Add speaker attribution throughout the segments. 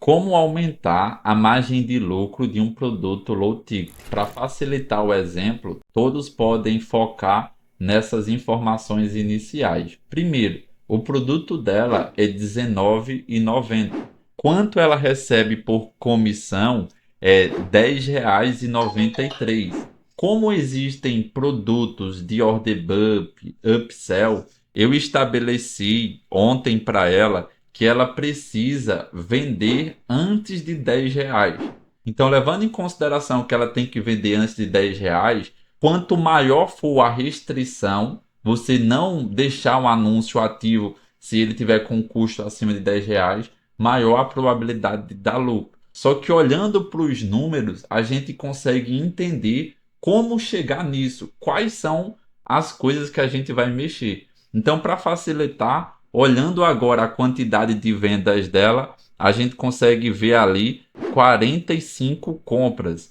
Speaker 1: Como aumentar a margem de lucro de um produto low ticket? Para facilitar o exemplo, todos podem focar nessas informações iniciais. Primeiro, o produto dela é R$19,90. Quanto ela recebe por comissão é R$10,93. Como existem produtos de order bump, upsell, eu estabeleci ontem para ela que ela precisa vender antes de R$10. Então, levando em consideração que ela tem que vender antes de R$10, quanto maior for a restrição, você não deixar um anúncio ativo se ele tiver com custo acima de R$10, maior a probabilidade de dar lucro. Só que olhando para os números, a gente consegue entender como chegar nisso, quais são as coisas que a gente vai mexer. Então, para facilitar, olhando agora a quantidade de vendas dela, a gente consegue ver ali 45 compras.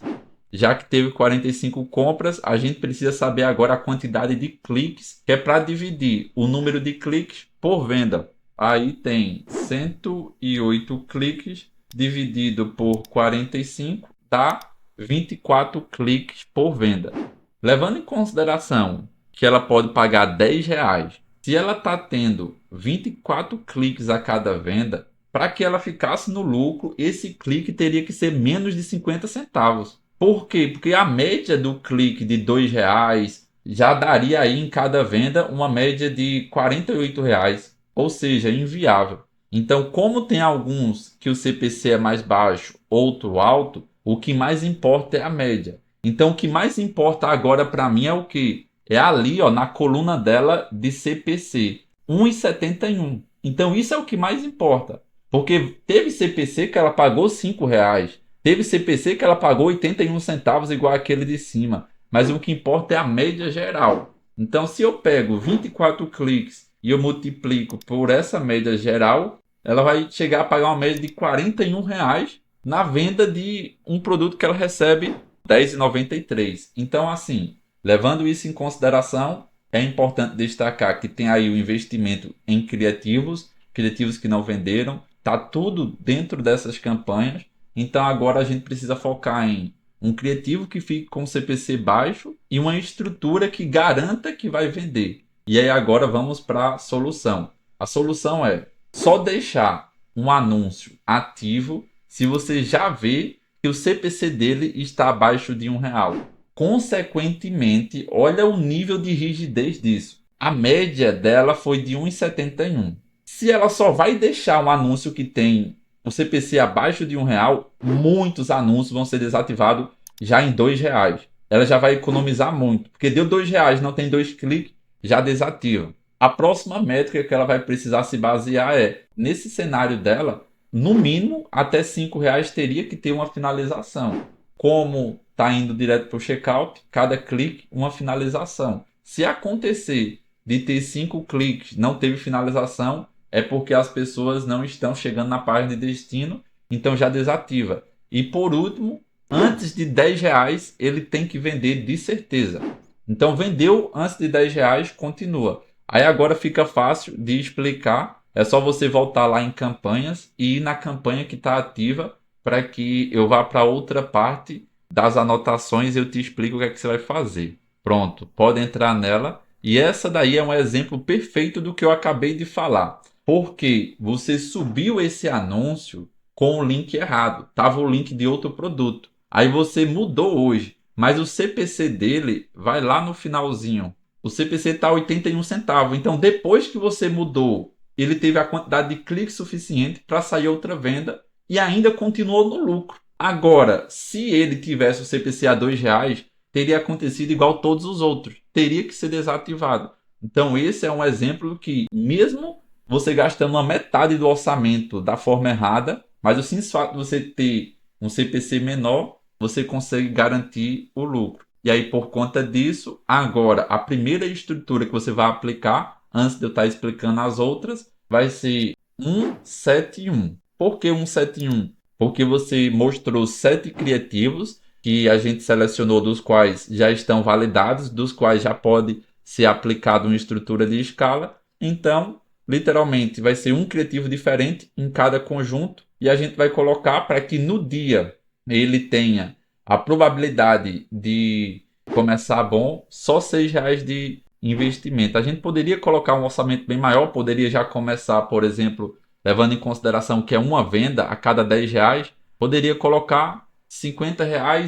Speaker 1: Já que teve 45 compras, a gente precisa saber agora a quantidade de cliques, que é para dividir o número de cliques por venda. Aí tem 108 cliques dividido por 45 dá 24 cliques por venda. Levando em consideração que ela pode pagar R$10, se ela está tendo 24 cliques a cada venda, para que ela ficasse no lucro, esse clique teria que ser menos de 50 centavos. Por quê? Porque a média do clique de R$2 já daria aí em cada venda uma média de R$48, ou seja, inviável. Então, como tem alguns que o CPC é mais baixo, outro alto, o que mais importa é a média. Então, o que mais importa agora para mim é o que? É ali, ó, na coluna dela de CPC, 1,71. Então, isso é o que mais importa. Porque teve CPC que ela pagou R$5. Teve CPC que ela pagou 81 centavos, igual aquele de cima. Mas o que importa é a média geral. Então, se eu pego 24 cliques e eu multiplico por essa média geral, ela vai chegar a pagar uma média de R$41 na venda de um produto que ela recebe R$10,93. Então, assim, levando isso em consideração, é importante destacar que tem aí o investimento em criativos, criativos que não venderam, tá tudo dentro dessas campanhas. Então agora a gente precisa focar em um criativo que fique com CPC baixo e uma estrutura que garanta que vai vender. E aí agora vamos para a solução. A solução é só deixar um anúncio ativo se você já vê que o CPC dele está abaixo de R$1. Consequentemente, olha o nível de rigidez disso. A média dela foi de 1,71. Se ela só vai deixar um anúncio que tem o CPC abaixo de R$1, muitos anúncios vão ser desativados já em R$2. Ela já vai economizar muito, porque deu R$2, não tem 2 cliques, já desativa. A próxima métrica que ela vai precisar se basear é, nesse cenário dela, no mínimo até R$5 teria que ter uma finalização. Como está indo direto para o checkout, cada clique uma finalização. Se acontecer de ter 5 cliques, não teve finalização, é porque as pessoas não estão chegando na página de destino, então já desativa. E por último, antes de R$10, ele tem que vender de certeza. Então vendeu antes de R$10, continua. Aí agora fica fácil de explicar. É só você voltar lá em campanhas e ir na campanha que está ativa para que eu vá para outra parte das anotações e eu te explico o que é que você vai fazer. Pronto, pode entrar nela. E essa daí é um exemplo perfeito do que eu acabei de falar. Porque você subiu esse anúncio com o link errado. Tava o link de outro produto. Aí você mudou hoje, mas o CPC dele vai lá no finalzinho. O CPC está 81 centavos. Então, depois que você mudou, ele teve a quantidade de cliques suficiente para sair outra venda e ainda continuou no lucro. Agora, se ele tivesse o CPC a R$2, teria acontecido igual todos os outros. Teria que ser desativado. Então, esse é um exemplo que, mesmo você gastando uma metade do orçamento da forma errada, mas o simples fato de você ter um CPC menor, você consegue garantir o lucro. E aí, por conta disso, agora, a primeira estrutura que você vai aplicar, antes de eu estar explicando as outras, vai ser 171. Por que 171? Porque você mostrou 7 criativos que a gente selecionou, dos quais já estão validados, dos quais já pode ser aplicado uma estrutura de escala. Então, literalmente vai ser um criativo diferente em cada conjunto e a gente vai colocar para que no dia ele tenha a probabilidade de começar bom só R$ 6 de investimento. A gente poderia colocar um orçamento bem maior, poderia já começar, por exemplo, levando em consideração que é uma venda a cada R$ 10, poderia colocar R$ 50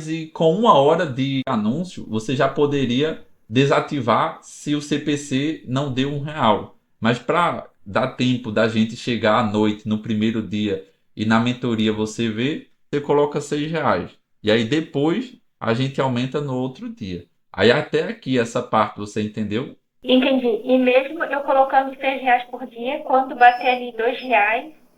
Speaker 1: e com 1 hora de anúncio você já poderia desativar se o CPC não deu R$ 1. Mas para dar tempo da gente chegar à noite no primeiro dia e na mentoria você vê, você coloca R$ 6. E aí depois a gente aumenta no outro dia. Aí até aqui essa parte você entendeu?
Speaker 2: Entendi. E mesmo eu colocando R$ 6 por dia, quando bater ali R$ 2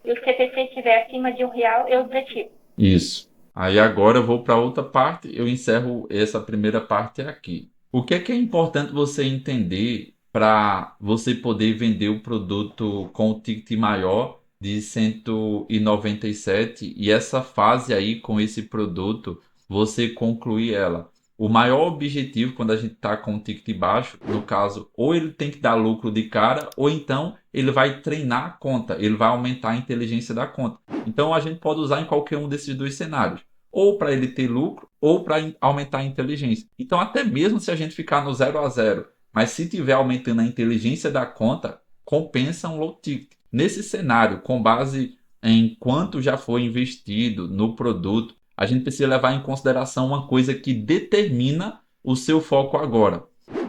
Speaker 2: e o CPC estiver acima de R$ 1, eu desativo.
Speaker 1: Isso. Aí agora eu vou para outra parte, eu encerro essa primeira parte aqui. O que é importante você entender para você poder vender o produto com o ticket maior de 197 e essa fase aí com esse produto, você concluir ela. O maior objetivo quando a gente está com o ticket baixo, no caso, ou ele tem que dar lucro de cara, ou então ele vai treinar a conta, ele vai aumentar a inteligência da conta. Então a gente pode usar em qualquer um desses dois cenários, ou para ele ter lucro, ou para aumentar a inteligência. Então até mesmo se a gente ficar no 0 a 0, mas se tiver aumentando a inteligência da conta, compensa um low ticket. Nesse cenário, com base em quanto já foi investido no produto, a gente precisa levar em consideração uma coisa que determina o seu foco agora.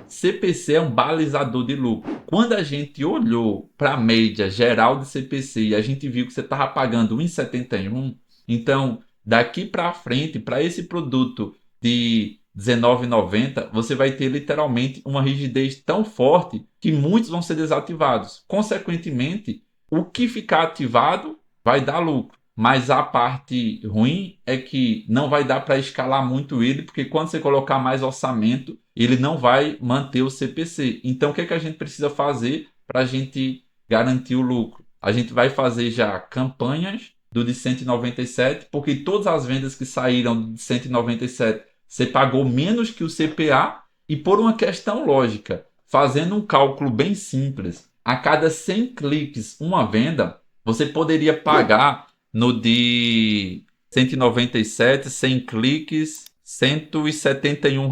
Speaker 1: CPC é um balizador de lucro. Quando a gente olhou para a média geral de CPC e a gente viu que você estava pagando 1,71, então daqui para frente, para esse produto de R$19,90, você vai ter literalmente uma rigidez tão forte que muitos vão ser desativados. Consequentemente, o que ficar ativado vai dar lucro. Mas a parte ruim é que não vai dar para escalar muito ele, porque quando você colocar mais orçamento, ele não vai manter o CPC. Então, o que é que a gente precisa fazer para a gente garantir o lucro? A gente vai fazer já campanhas do de 197, porque todas as vendas que saíram de 197, você pagou menos que o CPA, e por uma questão lógica, fazendo um cálculo bem simples, a cada 100 cliques uma venda, você poderia pagar no de 197, 100 cliques, R$ 171.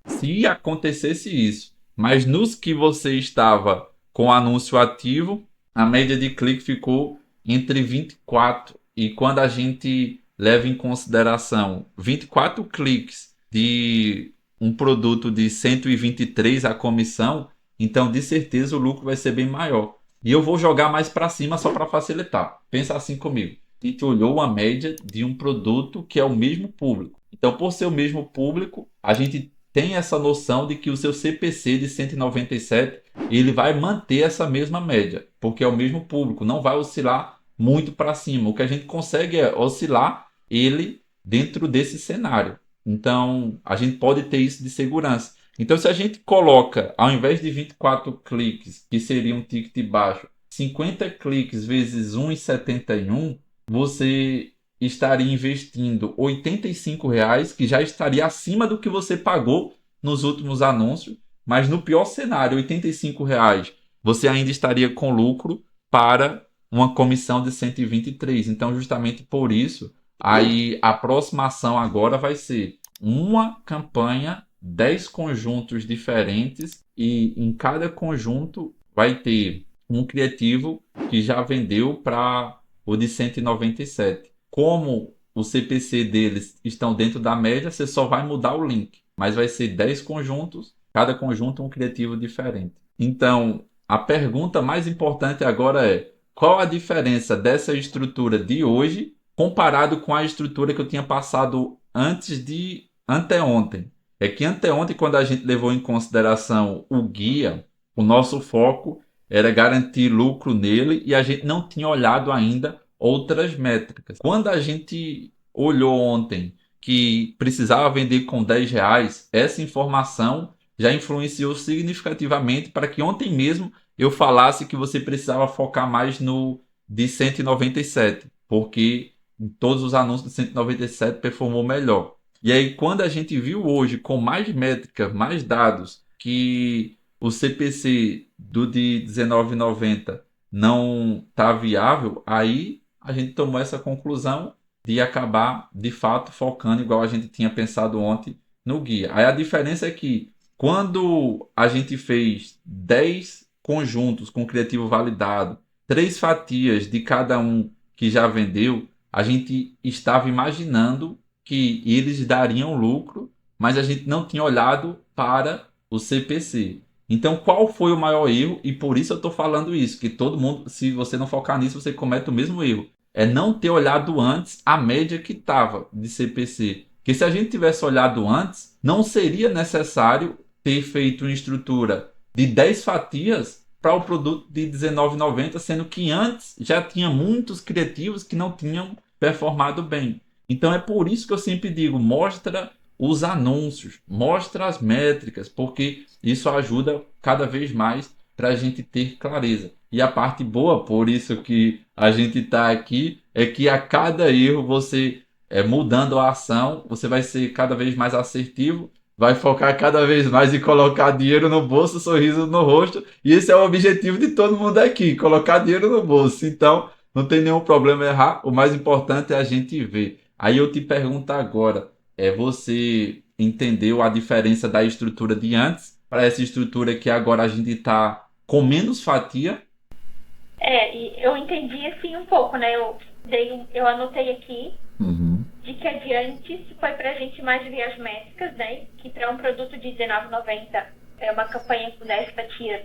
Speaker 1: Se acontecesse isso, mas nos que você estava com anúncio ativo, a média de clique ficou entre 24. E quando a gente leva em consideração 24 cliques de um produto de 123 a comissão, então de certeza o lucro vai ser bem maior. E eu vou jogar mais para cima só para facilitar. Pensa assim comigo. A gente olhou uma média de um produto que é o mesmo público. Então, por ser o mesmo público, a gente tem essa noção de que o seu CPC de 197 ele vai manter essa mesma média, porque é o mesmo público, não vai oscilar muito para cima. O que a gente consegue é oscilar ele dentro desse cenário. Então, a gente pode ter isso de segurança. Então, se a gente coloca, ao invés de 24 cliques, que seria um ticket baixo, 50 cliques vezes 1,71, você estaria investindo R$ 85, que já estaria acima do que você pagou nos últimos anúncios, mas no pior cenário, R$ 85, você ainda estaria com lucro para uma comissão de 123. Então, justamente por isso, aí a próxima ação agora vai ser uma campanha, 10 conjuntos diferentes, e em cada conjunto vai ter um criativo que já vendeu para o de 197. Como o CPC deles estão dentro da média, você só vai mudar o link, mas vai ser 10 conjuntos, cada conjunto um criativo diferente. Então, a pergunta mais importante agora é: qual a diferença dessa estrutura de hoje comparado com a estrutura que eu tinha passado antes de anteontem? É que anteontem, quando a gente levou em consideração o guia, o nosso foco era garantir lucro nele e a gente não tinha olhado ainda outras métricas. Quando a gente olhou ontem que precisava vender com R$ 10, essa informação já influenciou significativamente para que ontem mesmo eu falasse que você precisava focar mais no de 197, porque em todos os anúncios de 197 performou melhor. E aí, quando a gente viu hoje com mais métricas, mais dados, que o CPC do de R$19,90 não está viável, aí a gente tomou essa conclusão de acabar, de fato, focando igual a gente tinha pensado ontem no guia. Aí a diferença é que quando a gente fez 10 conjuntos com criativo validado, 3 fatias de cada um que já vendeu, a gente estava imaginando que eles dariam lucro, mas a gente não tinha olhado para o CPC. Então, qual foi o maior erro? E por isso eu estou falando isso, que todo mundo, se você não focar nisso, você comete o mesmo erro. É não ter olhado antes a média que estava de CPC. Porque se a gente tivesse olhado antes, não seria necessário ter feito uma estrutura de 10 fatias para o produto de R$19,90, sendo que antes já tinha muitos criativos que não tinham performado bem. Então é por isso que eu sempre digo, mostra os anúncios, mostra as métricas, porque isso ajuda cada vez mais para a gente ter clareza. E a parte boa, por isso que a gente está aqui, é que a cada erro você mudando a ação, você vai ser cada vez mais assertivo, vai focar cada vez mais em colocar dinheiro no bolso, sorriso no rosto, e esse é o objetivo de todo mundo aqui, colocar dinheiro no bolso. Então, não tem nenhum problema errar, o mais importante é a gente ver. Aí eu te pergunto agora, você entendeu a diferença da estrutura de antes para essa estrutura que agora a gente está com menos fatia?
Speaker 2: E eu entendi assim um pouco, né? Eu anotei aqui
Speaker 1: Uhum.
Speaker 2: de que adiante foi pra gente mais ver as métricas, né? Que para um produto de R$19,90 é uma campanha com 10 fatias,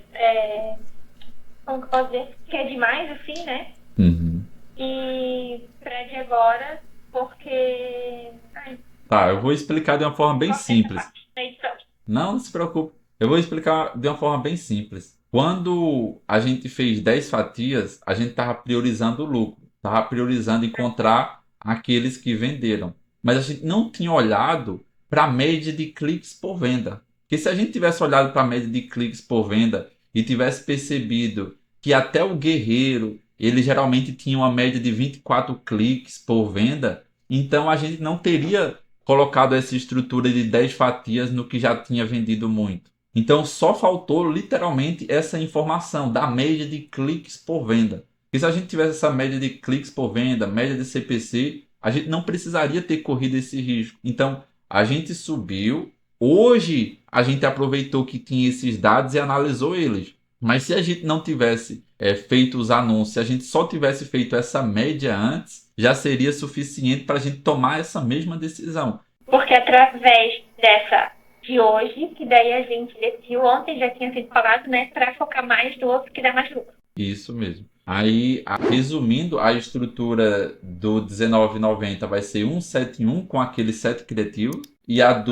Speaker 2: como que eu posso dizer? Que é demais, assim, né?
Speaker 1: Uhum.
Speaker 2: E pra de agora, porque. Ai,
Speaker 1: Tá, eu vou explicar de uma forma bem
Speaker 2: corta essa
Speaker 1: simples.
Speaker 2: parte da edição.
Speaker 1: Não, não se preocupe. Eu vou explicar de uma forma bem simples. Quando a gente fez 10 fatias, a gente estava priorizando o lucro, estava priorizando encontrar aqueles que venderam. Mas a gente não tinha olhado para a média de cliques por venda. Porque se a gente tivesse olhado para a média de cliques por venda e tivesse percebido que até o guerreiro, ele geralmente tinha uma média de 24 cliques por venda, então a gente não teria colocado essa estrutura de 10 fatias no que já tinha vendido muito. Então só faltou literalmente essa informação da média de cliques por venda. Porque se a gente tivesse essa média de cliques por venda, média de CPC, a gente não precisaria ter corrido esse risco. Então a gente subiu. Hoje a gente aproveitou que tinha esses dados e analisou eles. Mas se a gente não tivesse feito os anúncios, se a gente só tivesse feito essa média antes, já seria suficiente para a gente tomar essa mesma decisão.
Speaker 2: Porque através dessa de hoje, que daí a gente decidiu, ontem já tinha sido falado, né? Para focar mais no outro que dá mais lucro.
Speaker 1: Isso mesmo. Aí, resumindo, a estrutura do R$19,90 vai ser 171 com aqueles 7 criativos. E a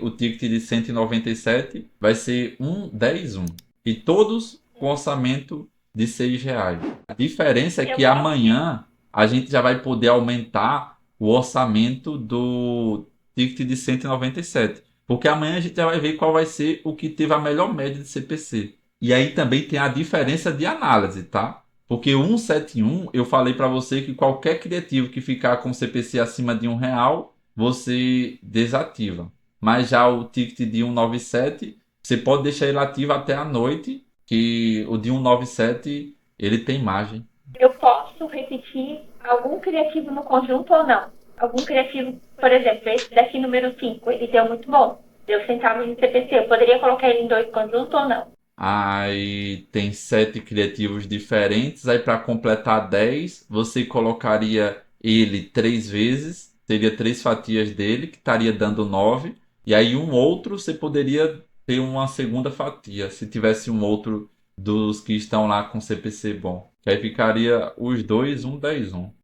Speaker 1: o ticket de 197 vai ser 111. E todos com orçamento de R$6. A diferença é que amanhã a gente já vai poder aumentar o orçamento do ticket de 197. Porque amanhã a gente já vai ver qual vai ser o que teve a melhor média de CPC. E aí também tem a diferença de análise, tá? Porque o 171, eu falei para você que qualquer criativo que ficar com CPC acima de R$1, você desativa. Mas já o ticket de 197, você pode deixar ele ativo até a noite, que o de 197, ele tem margem.
Speaker 2: Eu posso repetir algum criativo no conjunto ou não? Algum criativo, por exemplo, esse daqui número 5, ele deu muito bom. Deu centavos de CPC. Eu poderia colocar ele em 2 conjuntos ou não?
Speaker 1: Aí tem 7 criativos diferentes. Aí para completar 10, você colocaria ele 3 vezes. Teria 3 fatias dele, que estaria dando 9. E aí um outro você poderia ter uma segunda fatia, se tivesse um outro dos que estão lá com CPC bom. Que aí ficaria os dois, 1, 10, 1.